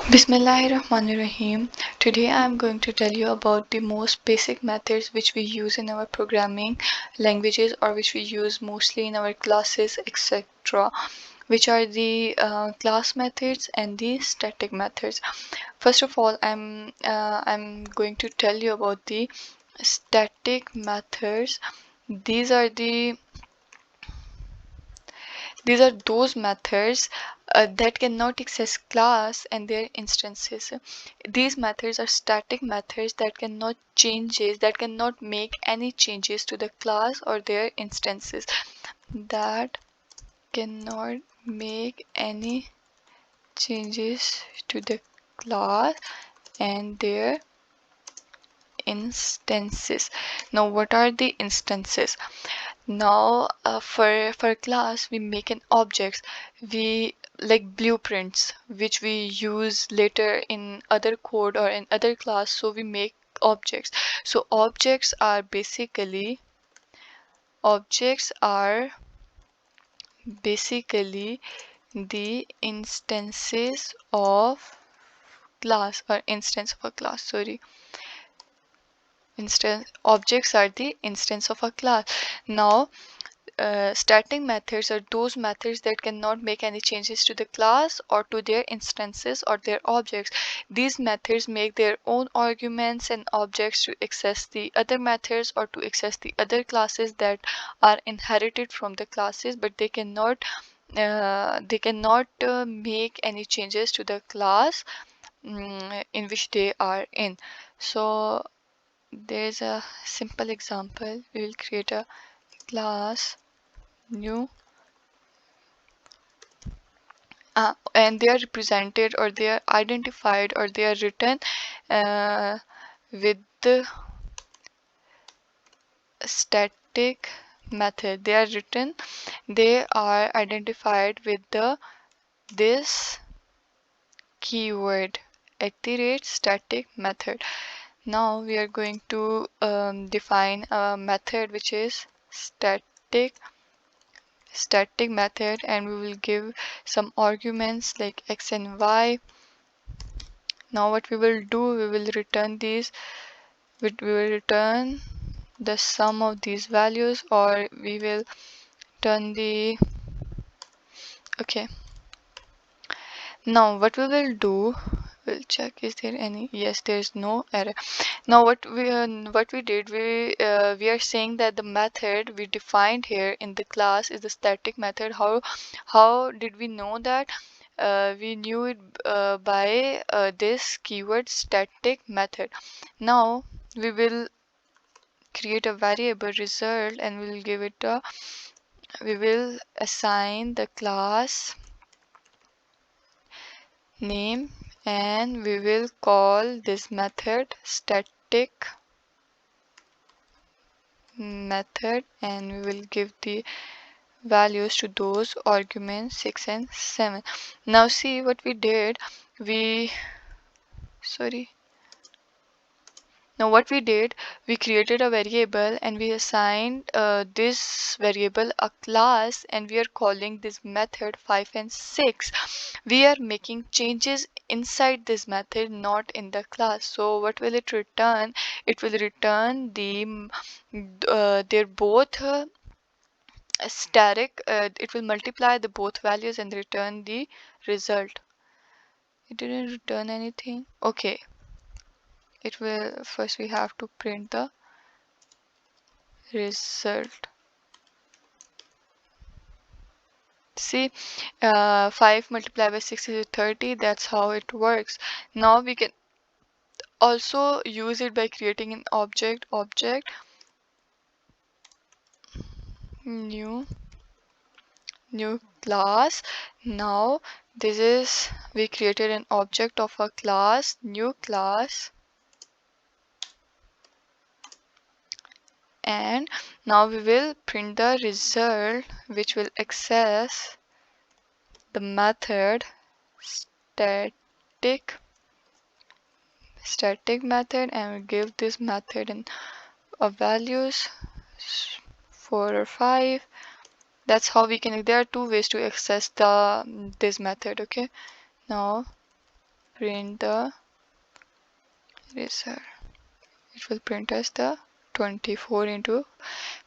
Bismillahirrahmanirrahim. Today I am going to tell you about the most basic methods which we use in our programming languages or which we use mostly in our classes, etc. Which are the class methods and the static methods. First of all, I'm going to tell you about the static methods. These are the These are those methods that cannot access class and their instances. These methods are static methods that cannot make any changes to the class or their instances. That cannot make any changes to the class and their instances. Now, what are the instances? Now, for class, we make an objects. We like blueprints, which we use later in other code or in other class. So we make objects. So objects are basically the instances of class or instance of a class. Sorry. Instance objects are the instance of a class. Now, static methods are those methods that cannot make any changes to the class or to their instances or their objects. These methods make their own arguments and objects to access the other methods or to access the other classes that are inherited from the classes, but they cannot make any changes to the class in which they are in. So there's a simple example. We will create a class new and they are represented or they are identified or they are written with the static method. They are identified with this keyword @static method. Now we are going to define a method which is static method, and we will give some arguments like x and y. Now what we will do, we will return the sum of these values, or we will turn the okay. Now what we will do, we'll check is there any, yes, there is no error. Now what we did, we are saying that the method we defined here in the class is the static method. How did we know that? We knew it by this keyword static method. Now we will create a variable result and we will assign the class name, and we will call this method static method, and we will give the values to those arguments 6 and 7. Now see what we did. we sorry Now what we did, we created a variable and we assigned this variable a class, and we are calling this method 5 and 6. We are making changes inside this method, not in the class. So what will it return? It will return they're both static. It will multiply the both values and return the result. It didn't return anything. Okay, it will first we have to print the result. See, 5 multiplied by 6 is 30. That's how it works. Now we can also use it by creating an object new class. Now this is, we created an object of a class, new class, and now we will print the result, which will access the method static method, and we give this method in values 4 or 5. That's how we can, there are two ways to access this method. Okay, now print the result. It will print us the 24 into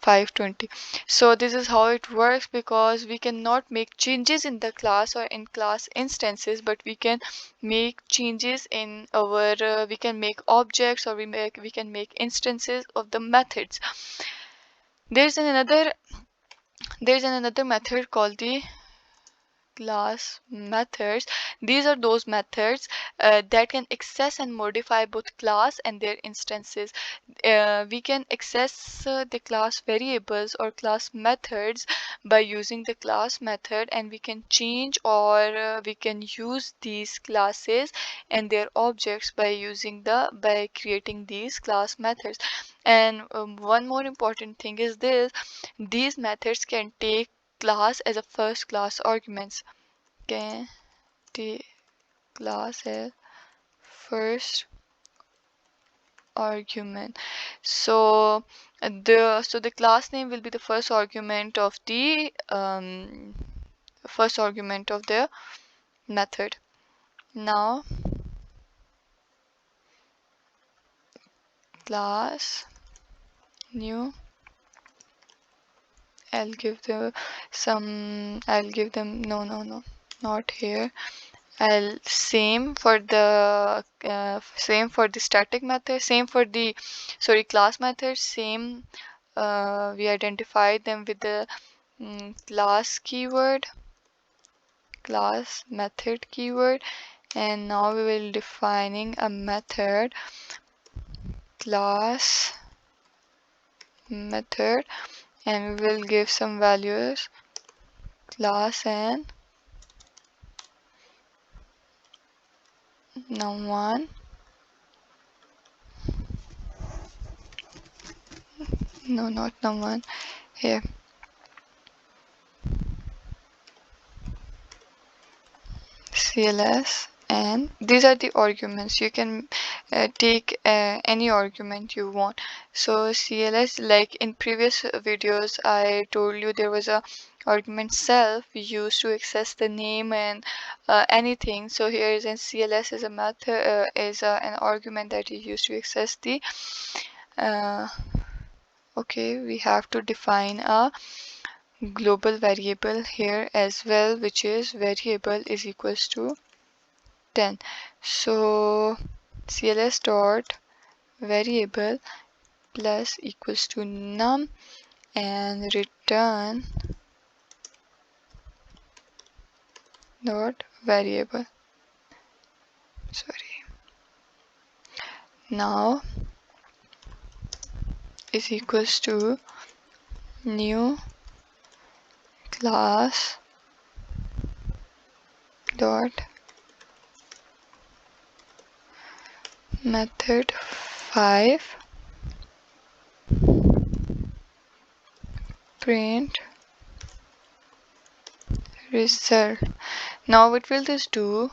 520. So this is how it works, because we cannot make changes in the class or in class instances, but we can make changes in our we can make objects, or we can make instances of the methods. There's another method called the class methods. These are those methods that can access and modify both class and their instances. We can access the class variables or class methods by using the class method, and we can change or we can use these classes and their objects by creating these class methods. And one more important thing is this: these methods can take class as a first class arguments. Can take class as first argument. So the class name will be the first argument of the method. Now class new, I'll give them no, not here. I'll same for the static method, same for the class method, same. We identify them with the class keyword, class method keyword, and now we will defining a method, class method, and we will give some values, class and num1, no, not num1, here, cls, and these are the arguments. You can take any argument you want. So cls, like in previous videos I told you, there was a argument self we used to access the name and anything. So here is in cls is a method an argument that you use to access the okay, we have to define a global variable here as well, which is variable is equals to 10. So cls dot variable plus equals to num and return dot variable. Sorry. Now is equals to new class dot method 5 print result. Now what will this do?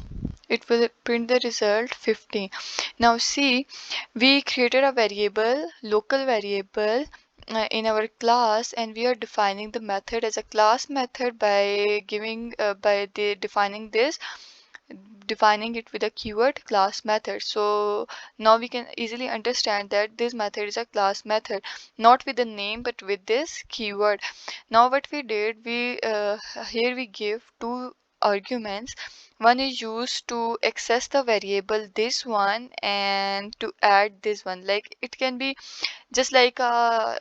It will print the result 15. Now see, we created a variable, local variable in our class, and we are defining the method as a class method by defining it with a keyword class method. So now we can easily understand that this method is a class method, not with the name but with this keyword. Now what we did, we here we give two arguments. One is used to access the variable this one, and to add this one. Like it can be just like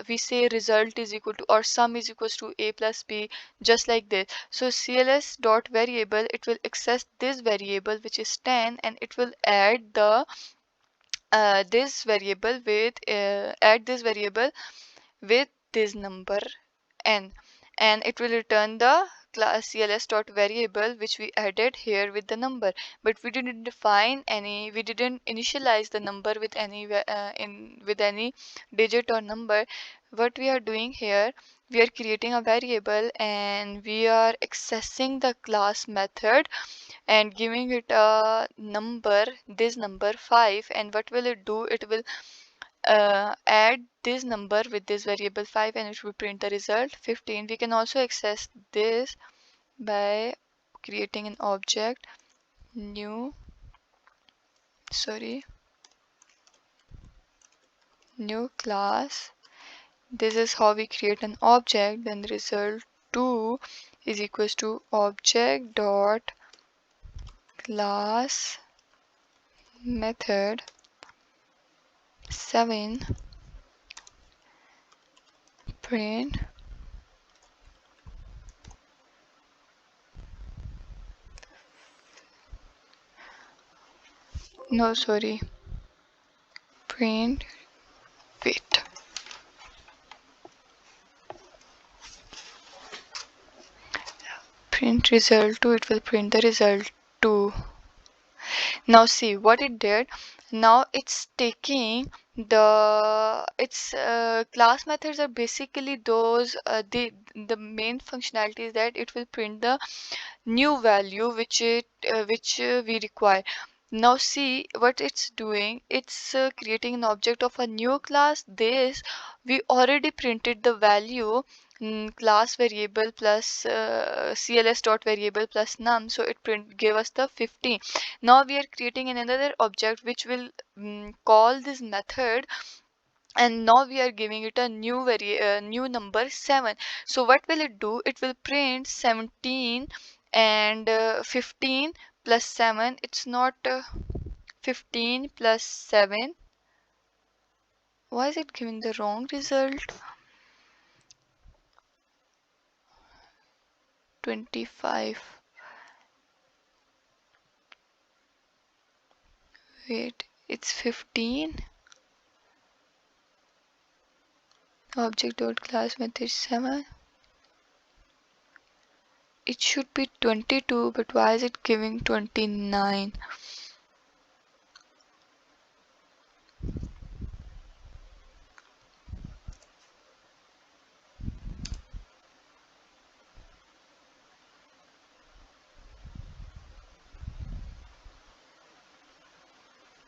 we say result is equal to, or sum is equals to a plus b, just like this. So cls dot variable, it will access this variable which is 10, and it will add the add this variable with this number n, and it will return the class cls dot variable which we added here with the number. But we didn't initialize the number with any digit or number. What we are doing here, we are creating a variable and we are accessing the class method and giving it a number, this number 5. And what will it do? It will add this number with this variable 5, and it will print the result 15. We can also access this by creating an object new sorry, new class. This is how we create an object. Then the result2 is equals to object dot class method 7 print. No, sorry, print, wait, print result2. It will print the result2. Now see what it did. Now it's taking the its class methods are basically those the main functionality is that it will print the new value which we require. Now see what it's doing. It's creating an object of a new class. This we already printed the value, class variable plus cls dot variable plus num, so it gave us the 15. Now we are creating another object which will call this method, and now we are giving it a new number 7. So what will it do? It will print 17 and 15 plus 7. It's not 15 plus 7. Why is it giving the wrong result? 25. Wait, it's 15. Object dot class method 7. It should be 22, but why is it giving 29?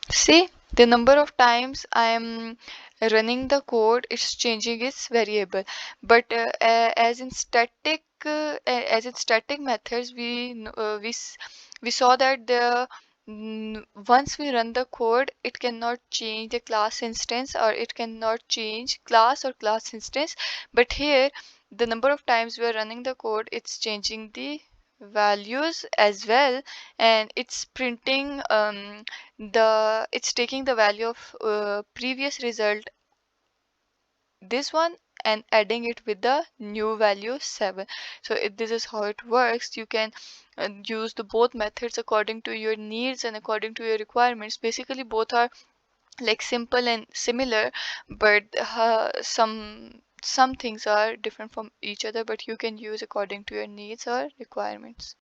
See, the number of times I am running the code, it's changing its variable. But as in static methods, we saw that once we run the code, it cannot change the class instance, or it cannot change class or class instance. But here, the number of times we are running the code, it's changing the values as well, and it's printing it's taking the value of previous result, this one, and adding it with the new value 7. So this is how it works. You can use the both methods according to your needs and according to your requirements. Basically both are like simple and similar, but some things are different from each other, but you can use according to your needs or requirements.